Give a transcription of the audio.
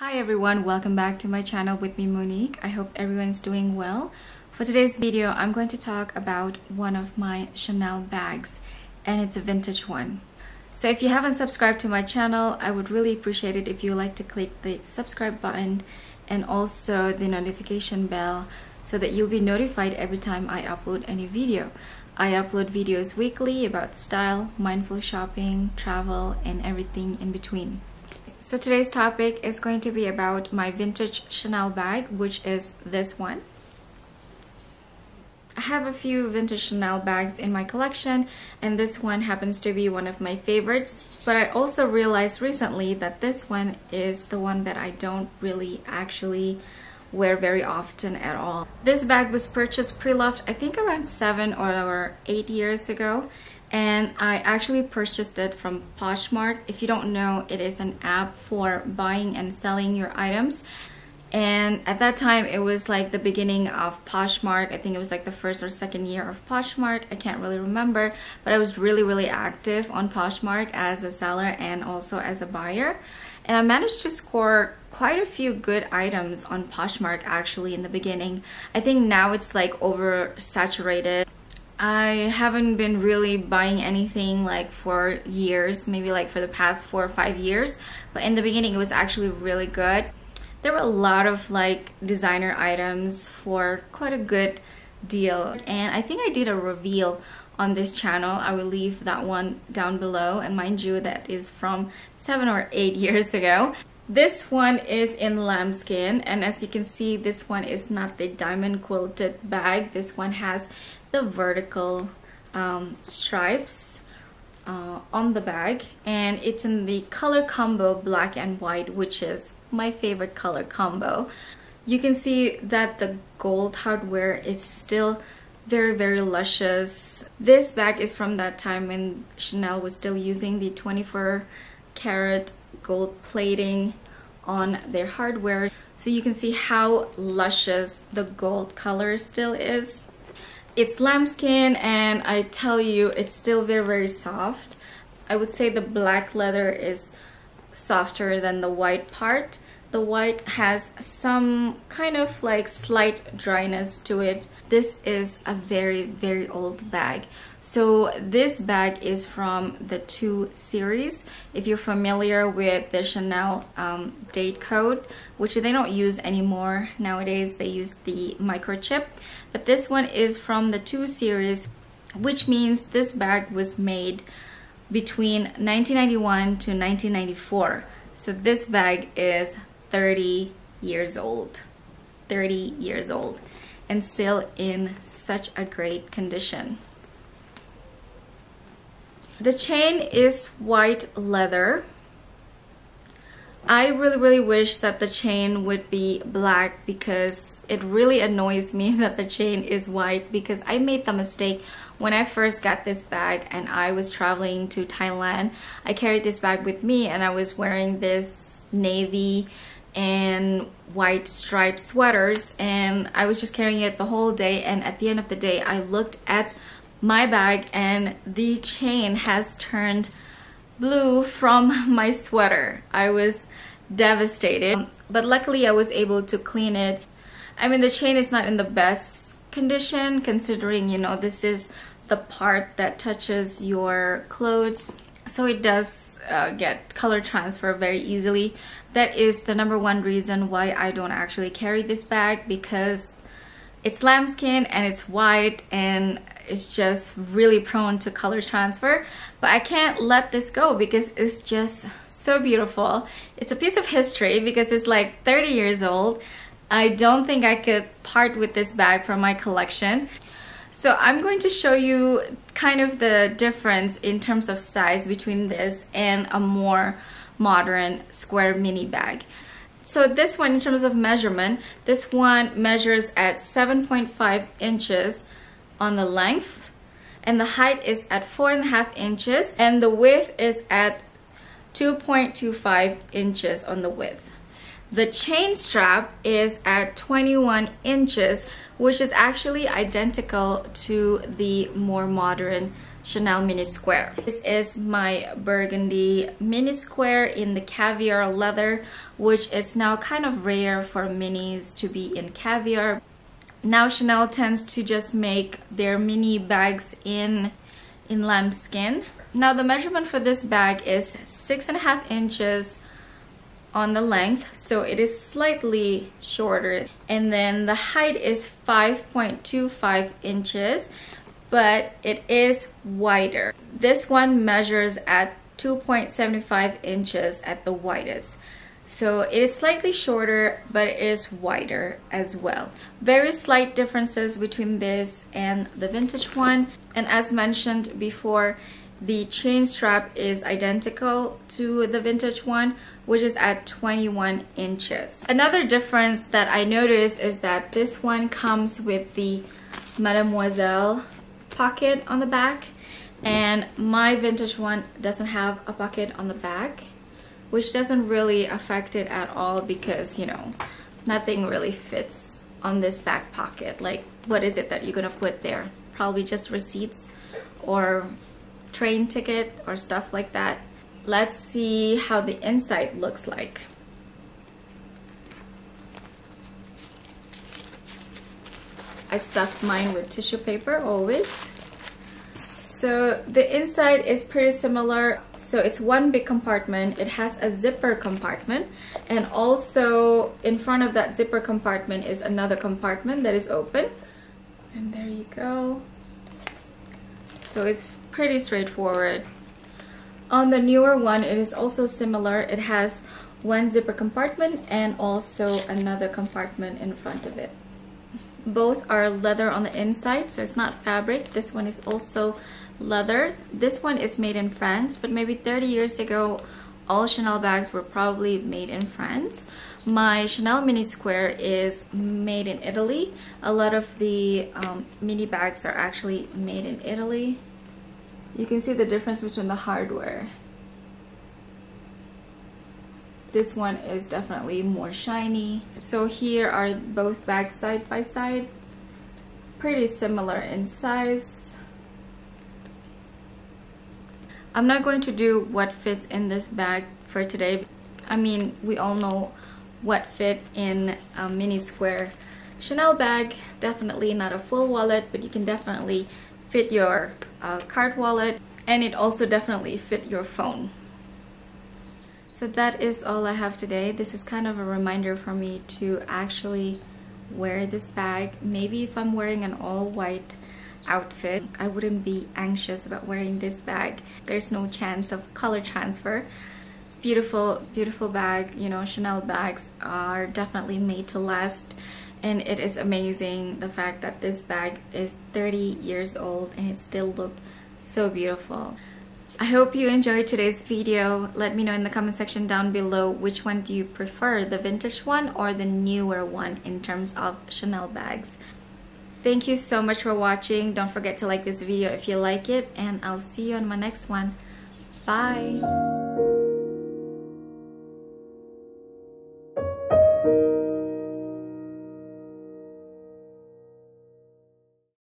Hi everyone, welcome back to my channel with me, Monique. I hope everyone's doing well. For today's video, I'm going to talk about one of my Chanel bags, and it's a vintage one. So if you haven't subscribed to my channel, I would really appreciate it if you would like to click the subscribe button and also the notification bell so that you'll be notified every time I upload a new video. I upload videos weekly about style, mindful shopping, travel, and everything in between. So today's topic is going to be about my vintage Chanel bag, which is this one. I have a few vintage Chanel bags in my collection, and this one happens to be one of my favorites. But I also realized recently that this one is the one that I don't really actually wear very often at all. This bag was purchased pre-loved, I think around 7 or 8 years ago. And I actually purchased it from Poshmark. If you don't know, it is an app for buying and selling your items. And at that time, it was like the beginning of Poshmark. I think it was like the first or second year of Poshmark. I can't really remember, but I was really active on Poshmark as a seller and also as a buyer. And I managed to score quite a few good items on Poshmark actually in the beginning. I think now it's like oversaturated. I haven't been really buying anything like for years, maybe like for the past 4 or 5 years, but in the beginning it was actually really good. There were a lot of like designer items for quite a good deal, and I think I did a reveal on this channel. I will leave that one down below, and mind you, that is from 7 or 8 years ago. This one is in lambskin, and as you can see, this one is not the diamond quilted bag. This one has the vertical stripes on the bag, and it's in the color combo black and white, which is my favorite color combo. You can see that the gold hardware is still very luscious. This bag is from that time when Chanel was still using the 24 karat gold plating on their hardware, so you can see how luscious the gold color still is. It's lambskin, and I tell you, it's still very soft. I would say the black leather is softer than the white part. The white has some kind of like slight dryness to it. This is a very old bag. So this bag is from the 2 series. If you're familiar with the Chanel date code, which they don't use anymore nowadays, they use the microchip. But this one is from the 2 series, which means this bag was made between 1991 to 1994. So this bag is 30 years old. 30 years old, and still in such a great condition. The chain is white leather. I really wish that the chain would be black, because it really annoys me that the chain is white, because I made the mistake when I first got this bag and I was traveling to Thailand. I carried this bag with me, and I was wearing this navy and white striped sweaters, and I was just carrying it the whole day. And at the end of the day, I looked at my bag and the chain has turned blue from my sweater. I was devastated, but luckily I was able to clean it. I mean, the chain is not in the best condition, considering, you know, this is the part that touches your clothes, so it does get color transfer very easily. That is the #1 reason why I don't actually carry this bag, because it's lambskin and it's white and it's just really prone to color transfer. But I can't let this go because it's just so beautiful. It's a piece of history because it's like 30 years old. I don't think I could part with this bag from my collection. So I'm going to show you kind of the difference in terms of size between this and a more modern square mini bag. So this one, in terms of measurement, this one measures at 7.5 inches on the length, and the height is at 4.5 inches, and the width is at 2.25 inches on the width. The chain strap is at 21 inches, which is actually identical to the more modern Chanel mini square. This is my burgundy mini square in the caviar leather, which is now kind of rare for minis to be in caviar. Now Chanel tends to just make their mini bags in lambskin. Now the measurement for this bag is 6.5 inches on the length, so it is slightly shorter, and then the height is 5.25 inches, but it is wider. This one measures at 2.75 inches at the widest. So it is slightly shorter, but it is wider as well. Very slight differences between this and the vintage one. And as mentioned before, the chain strap is identical to the vintage one, which is at 21 inches. Another difference that I noticed is that this one comes with the Mademoiselle pocket on the back, and my vintage one doesn't have a pocket on the back, which doesn't really affect it at all because, you know, nothing really fits on this back pocket. Like, what is it that you're gonna put there? Probably just receipts or train ticket or stuff like that. Let's see how the inside looks like. I stuffed mine with tissue paper always. So the inside is pretty similar. So it's one big compartment. It has a zipper compartment, and also in front of that zipper compartment is another compartment that is open. And there you go. So it's pretty straightforward. On the newer one, it is also similar. It has one zipper compartment and also another compartment in front of it. Both are leather on the inside, so it's not fabric. This one is also leather. This one is made in France, but maybe 30 years ago, all Chanel bags were probably made in France. My Chanel mini square is made in Italy. A lot of the mini bags are actually made in Italy. You can see the difference between the hardware. This one is definitely more shiny. So here are both bags side by side. Pretty similar in size. I'm not going to do what fits in this bag for today. I mean, we all know what fit in a mini square Chanel bag. Definitely not a full wallet, but you can definitely fit your card wallet, and it also definitely fit your phone. So that is all I have today. This is kind of a reminder for me to actually wear this bag. Maybe if I'm wearing an all-white outfit, I wouldn't be anxious about wearing this bag. There's no chance of color transfer. Beautiful, beautiful bag. You know, Chanel bags are definitely made to last, and it is amazing the fact that this bag is 30 years old and it still looks so beautiful. I hope you enjoyed today's video. Let me know in the comment section down below which one do you prefer, the vintage one or the newer one in terms of Chanel bags. Thank you so much for watching. Don't forget to like this video if you like it, and I'll see you on my next one. Bye!